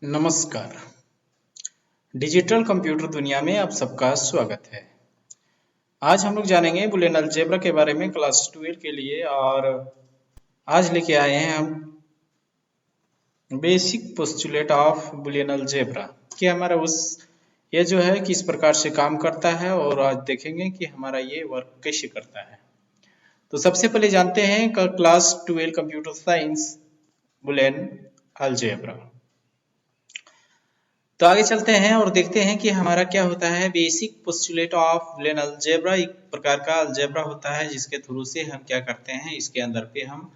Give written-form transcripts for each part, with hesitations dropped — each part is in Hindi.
नमस्कार। डिजिटल कंप्यूटर दुनिया में आप सबका स्वागत है। आज हम लोग जानेंगे बूलियन अलजेब्रा के बारे में क्लास 12 के लिए। और आज लेके आए हैं हम basic postulate of Boolean algebra कि हमारा ये जो है किस प्रकार से काम करता है, और आज देखेंगे कि हमारा ये वर्क कैसे करता है। तो सबसे पहले जानते हैं class 12 computer science Boolean algebra. तो आगे चलते हैं और देखते हैं कि हमारा क्या होता है। Basic postulate of Boolean algebra एक प्रकार का अलजेब्रा होता है जिसके थ्रू से हम क्या करते हैं, इसके अंदर पे हम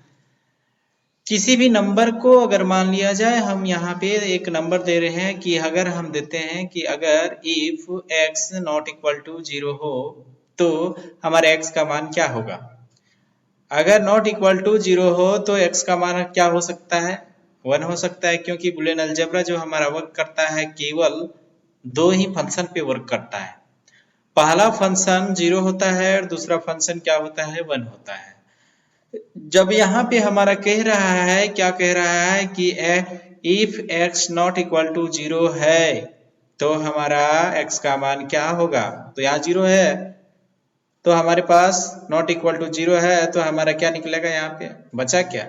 किसी भी नंबर को अगर मान लिया जाए, हम यहाँ पे एक नंबर दे रहे हैं कि अगर हम देते हैं कि अगर if x not equal to 0 हो तो हमारे x का मान क्या होगा। अगर नॉट इक्वल टू 0 हो तो x का मान क्या हो सकता है, 1 हो सकता है, क्योंकि बूलियन अलजेब्रा जो हमारा वर्क करता है केवल दो ही फंक्शन पे वर्क करता है। पहला फंक्शन 0 होता है और दूसरा फंक्शन क्या होता है, 1 होता है। जब यहाँ पे हमारा कह रहा है, क्या कह रहा है कि if x not equal to 0 है तो हमारा x का मान क्या होगा। तो यहाँ 0 है तो हमारे पास नॉट इक्वल टू 0 है तो हमारा क्या निकलेगा, यहाँ पे बचा क्या,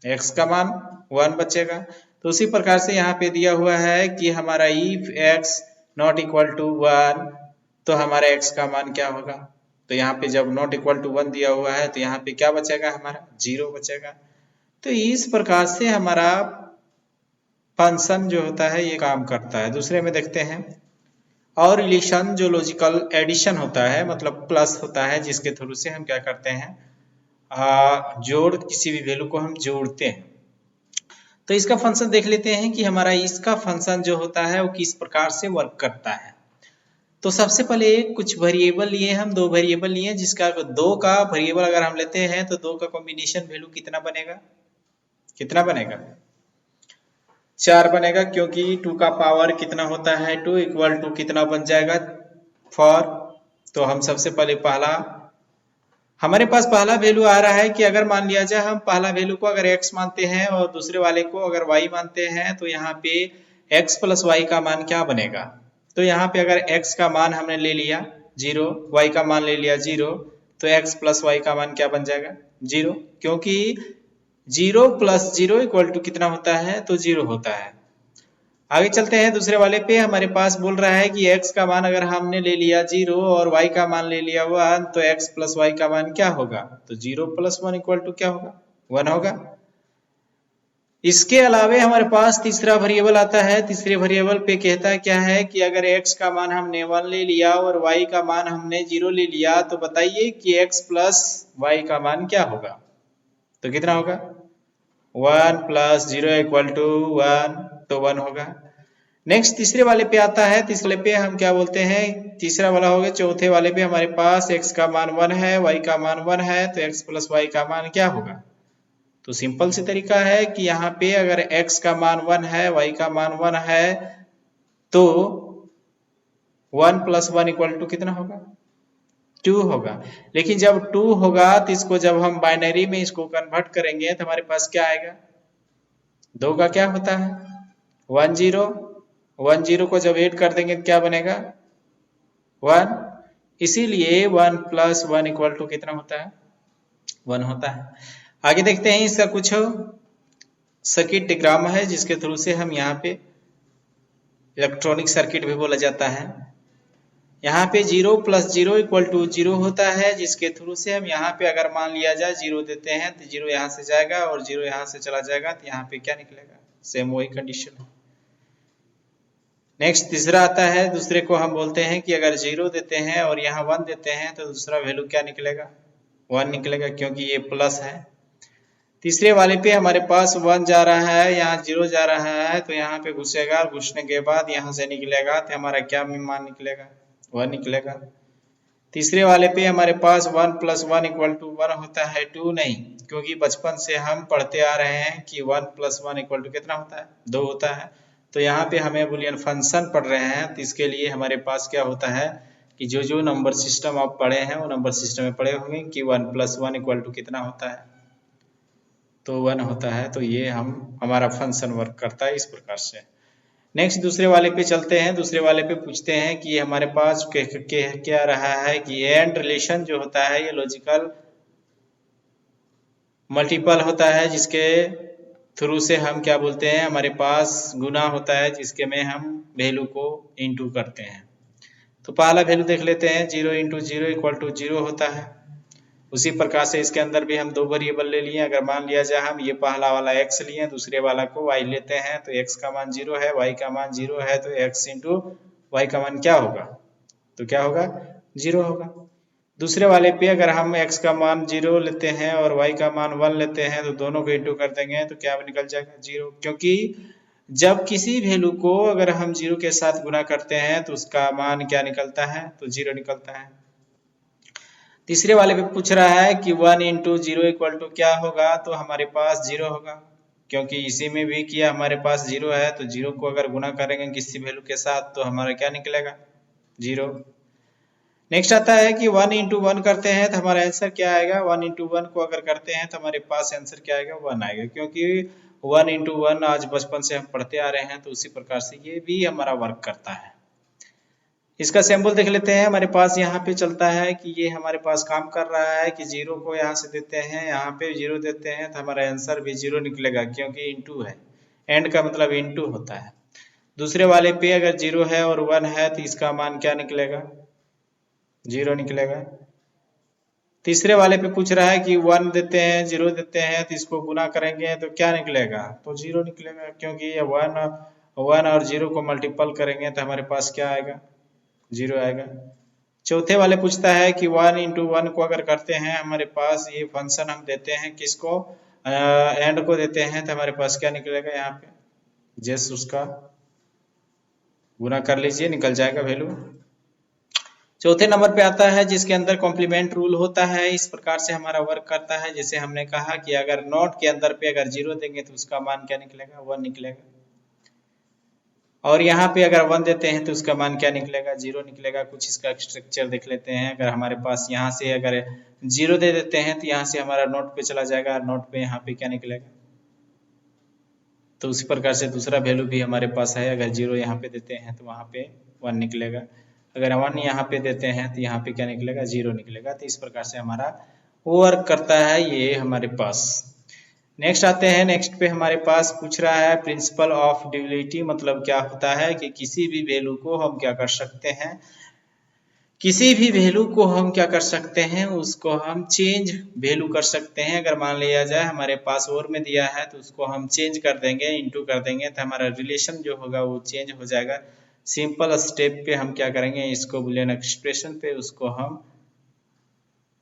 x का मान 1 बचेगा। तो उसी प्रकार से यहाँ पे दिया हुआ है कि हमारा if x not equal to 1 तो हमारा x का मान क्या होगा। तो यहाँ पे जब नॉट इक्वल टू 1 दिया हुआ है तो यहाँ पे क्या बचेगा, हमारा 0 बचेगा। तो इस प्रकार से हमारा फंक्शन जो होता है ये काम करता है। दूसरे में देखते हैं और रिलेशन जो लॉजिकल एडिशन होता है, मतलब प्लस होता है, जिसके थ्रू से हम क्या करते हैं, जोड़ किसी भी वैल्यू को हम जोड़ते हैं। तो इसका फंक्शन देख लेते हैं कि हमारा इसका फंक्शन जो होता है वो किस प्रकार से वर्क करता है। तो सबसे पहले कुछ वेरिएबल लिए, हम दो वेरिएबल लिए जिसका दो का वेरिएबल अगर हम लेते हैं तो दो का कॉम्बिनेशन वैल्यू कितना बनेगा, कितना बनेगा, 4 बनेगा, क्योंकि 2 का पावर कितना होता है, 2 इक्वल टू कितना बन जाएगा, 4। तो हम सबसे पहले हमारे पास पहला वैल्यू आ रहा है कि अगर मान लिया जाए हम पहला वैल्यू को अगर x मानते हैं और दूसरे वाले को अगर y मानते हैं तो यहाँ पे x प्लस y का मान क्या बनेगा। तो यहाँ पे अगर x का मान हमने ले लिया 0, y का मान ले लिया 0, तो x प्लस y का मान क्या बन जाएगा, 0, क्योंकि 0 प्लस 0 इक्वल टू कितना होता है, तो 0 होता है। आगे चलते हैं दूसरे वाले पे। हमारे पास बोल रहा है कि x का मान अगर हमने ले लिया 0 और y का मान ले लिया 1 तो x प्लस y का मान क्या होगा, तो 0 प्लस 1 इक्वल टू क्या होगा, 1 होगा। इसके अलावे हमारे पास तीसरा वेरिएबल आता है। तीसरे वेरिएबल पे कहता है क्या है कि अगर x का मान हमने 1 ले लिया और y का मान हमने 0 ले लिया तो बताइए कि x प्लस y का मान क्या होगा। तो कितना होगा, 1 प्लस 0 इक्वल टू 1, तो 1 होगा। नेक्स्ट तीसरे वाले पे आता है। तीसरे पे हम क्या बोलते हैं, तीसरा वाला हो गया। चौथे वाले पे हमारे पास x का मान 1 है, y का मान 1 है, तो x प्लस y का मान क्या होगा। तो सिंपल सी तरीका है कि यहाँ पे अगर x का मान 1 है, y का मान 1 है, तो 1 प्लस 1 इक्वल टू कितना होगा, 2 होगा। लेकिन जब 2 होगा तो इसको जब हम बाइनरी में इसको कन्वर्ट करेंगे तो हमारे पास क्या आएगा, 2 का क्या होता है 1 0, 1 0 को जब ऐड कर देंगे तो क्या बनेगा 1। इसीलिए 1 प्लस 1 इक्वल टू कितना होता है, 1 होता है। आगे देखते हैं इसका कुछ सर्किट डायग्राम है जिसके थ्रू से हम यहाँ पे इलेक्ट्रॉनिक सर्किट भी बोला जाता है। यहाँ पे 0 प्लस 0 इक्वल टू 0 होता है, जिसके थ्रू से हम यहाँ पे अगर मान लिया जाए 0 देते हैं तो 0 यहाँ से जाएगा और 0 यहाँ से चला जाएगा, तो यहाँ पे क्या निकलेगा, सेम वही कंडीशन है। नेक्स्ट तीसरा आता है। दूसरे को हम बोलते हैं कि अगर 0 देते हैं और यहाँ 1 देते हैं तो दूसरा वैल्यू क्या निकलेगा, 1 निकलेगा, क्योंकि ये प्लस है। तीसरे वाले पे हमारे पास 1 जा रहा है, यहाँ 0 जा रहा है, तो यहाँ पे घुसेगा, घुसने के बाद यहाँ से निकलेगा तो हमारा क्या मान निकलेगा, 1 निकलेगा। तीसरे वाले पे हमारे पास 1 प्लस 1 इक्वल टू 1 होता है, 2 नहीं, क्योंकि बचपन से हम पढ़ते आ रहे हैं कि 1 प्लस 1 इक्वल टू कितना होता है, 2 होता है। तो यहाँ पे हमें बूलियन फंक्शन पढ़ रहे हैं तो इसके लिए हमारे पास क्या होता है कि जो नंबर सिस्टम आप पढ़े हैं वो नंबर सिस्टम में पढ़े होंगे कि 1 प्लस 1 इक्वल टू कितना होता है, तो 1 होता है। तो ये हमारा फंक्शन वर्क करता है इस प्रकार से। नेक्स्ट दूसरे वाले पे चलते हैं। दूसरे वाले पे पूछते हैं कि हमारे पास क्या रहा है कि एंड रिलेशन जो होता है ये लॉजिकल मल्टीपल होता है, जिसके थ्रू से हम क्या बोलते हैं, हमारे पास गुना होता है जिसके में हम वैल्यू को इनटू करते हैं। तो पहला वैल्यू देख लेते हैं, 0 इंटू 0 इक्वल टू 0 होता है। उसी प्रकार से इसके अंदर भी हम दो वेरिएबल ले लिए। अगर मान लिया जाए हम ये पहला वाला x लिए, दूसरे वाला को y लेते हैं, तो x का मान 0 है, y का मान 0 है, तो x इंटू y का मान क्या होगा, तो क्या होगा, 0 होगा। दूसरे वाले पे अगर हम x का मान 0 लेते हैं और y का मान 1 लेते हैं, तो दोनों को इंटू कर देंगे तो क्या निकल जाएगा, 0। क्योंकि जब किसी वैल्यू को अगर हम 0 के साथ गुना करते हैं तो उसका मान क्या निकलता है, तो 0 निकलता है। तीसरे वाले पे पूछ रहा है कि 1 इंटू 0 इक्वल टू क्या होगा, तो हमारे पास 0 होगा। क्योंकि इसी में भी किया हमारे पास 0 है, तो 0 को अगर गुना करेंगे किसी वैल्यू के साथ तो हमारा क्या निकलेगा, 0। नेक्स्ट आता है कि 1 इंटू 1 करते हैं तो हमारा आंसर क्या आएगा, 1 इंटू 1 को अगर करते हैं तो हमारे पास आंसर क्या आएगा, 1 आएगा। क्योंकि 1 इंटू 1 आज बचपन से हम पढ़ते आ रहे हैं, तो उसी प्रकार से ये भी हमारा वर्क करता है। इसका सैंपल देख लेते हैं। हमारे पास यहाँ पे चलता है कि ये हमारे पास काम कर रहा है कि 0 को यहाँ से देते हैं, यहाँ पे 0 देते हैं, तो हमारा आंसर भी 0 निकलेगा क्योंकि इंटू है, एंड का मतलब इंटू होता है। दूसरे वाले पे अगर 0 है और 1 है तो इसका मान क्या निकलेगा, 0 निकलेगा। तीसरे वाले पे पूछ रहा है कि 1 देते हैं, 0 देते हैं, तो इसको गुना करेंगे तो क्या निकलेगा, तो 0 निकलेगा। क्योंकि ये 1 और 0 को मल्टीपल करेंगे तो हमारे पास क्या आएगा, 0 आएगा। चौथे वाले पूछता है कि 1 इंटू 1 को अगर करते हैं, हमारे पास ये फंक्शन हम देते हैं किसको, एंड को देते हैं, तो हमारे पास क्या निकलेगा, यहाँ पे जस्ट उसका गुना कर लीजिए, निकल जाएगा वैल्यू। चौथे नंबर पे आता है जिसके अंदर कॉम्प्लीमेंट रूल होता है। इस प्रकार से हमारा वर्क करता है। जैसे हमने कहा कि अगर नॉट के अंदर पे अगर 0 देंगे तो उसका मान क्या निकलेगा, 1 निकलेगा। और यहाँ पे अगर 1 देते हैं तो उसका मान क्या निकलेगा, 0 निकलेगा। कुछ इसका स्ट्रक्चर देख लेते हैं। अगर हमारे पास यहाँ से अगर 0 दे देते हैं तो यहाँ से हमारा नोट पे चला जाएगा, नोट पे यहाँ पे क्या निकलेगा, तो उसी प्रकार से दूसरा वैल्यू भी हमारे पास है। अगर 0 यहाँ पे देते हैं तो वहाँ पे 1 निकलेगा। अगर 1 यहाँ पे देते हैं तो यहाँ पे क्या निकलेगा, 0 निकलेगा। तो इस प्रकार से हमारा वर्क करता है ये हमारे पास। नेक्स्ट आते हैं। नेक्स्ट पे हमारे पास पूछ रहा है प्रिंसिपल ऑफ डिविजिबिलिटी मतलब क्या होता है कि किसी भी वैल्यू को हम क्या कर सकते हैं, किसी भी वैल्यू को हम क्या कर सकते हैं, उसको हम चेंज वैल्यू कर सकते हैं। अगर मान लिया जाए हमारे पास और में दिया है तो उसको हम चेंज कर देंगे, इंटू कर देंगे, तो हमारा रिलेशन जो होगा वो चेंज हो जाएगा। सिंपल स्टेप पे हम क्या करेंगे, इसको बुलियन एक्सप्रेशन पे उसको हम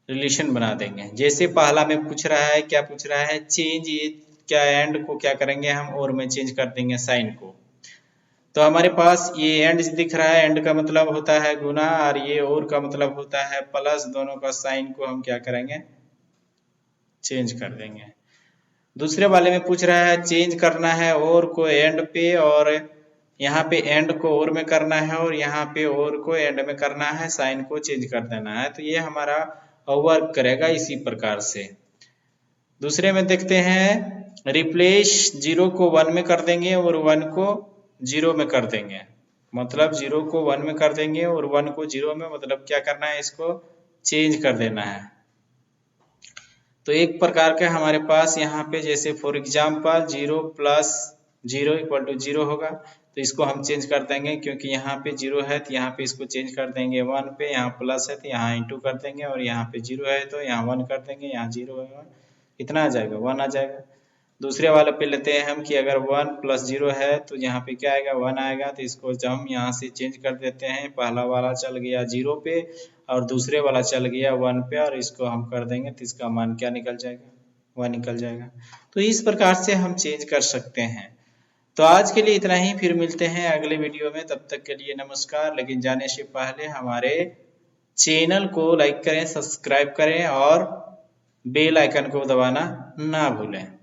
रिलेशन बना देंगे। जैसे पहला में पूछ रहा है, क्या पूछ रहा है, चेंज, ये क्या एंड को क्या करेंगे हम और में चेंज कर देंगे साइन को। तो हमारे पास ये एंड दिख रहा है, एंड का मतलब होता है गुना और ये और का मतलब होता है प्लस। दोनों का साइन को हम क्या करेंगे, चेंज कर देंगे। दूसरे वाले में पूछ रहा है चेंज करना है और को एंड पे, और यहाँ पे एंड को और में करना है और यहाँ पे और को एंड में करना है, साइन को चेंज कर देना है। तो ये हमारा वर्क करेगा इसी प्रकार से। दूसरे में देखते हैं रिप्लेस, 0 को 1 में कर देंगे और 1 को 0 में कर देंगे। मतलब 0 को 1 में कर देंगे और 1 को 0 में, मतलब क्या करना है, इसको चेंज कर देना है। तो एक प्रकार का हमारे पास यहाँ पे जैसे for example 0 plus 0 equal to 0 होगा, तो इसको हम चेंज कर देंगे। क्योंकि यहाँ पे 0 है तो यहाँ पे इसको चेंज कर देंगे 1 पे, यहाँ प्लस है तो यहाँ इंटू कर देंगे, और यहाँ पे 0 है तो यहाँ 1 कर देंगे, यहाँ 0 है, कितना आ जाएगा, 1 आ जाएगा। दूसरे वाले पे लेते हैं हम कि अगर 1 प्लस 0 है तो यहाँ पे क्या आएगा, 1 आएगा। तो इसको जब हम यहाँ से चेंज कर देते हैं, पहला वाला चल गया 0 पे और दूसरे वाला चल गया 1 पे, और इसको हम कर देंगे तो इसका मान क्या निकल जाएगा, 1 निकल जाएगा। तो इस प्रकार से हम चेंज कर सकते हैं। तो आज के लिए इतना ही, फिर मिलते हैं अगले वीडियो में। तब तक के लिए नमस्कार। लेकिन जाने से पहले हमारे चैनल को लाइक करें, सब्सक्राइब करें और बेल आइकन को दबाना ना भूलें।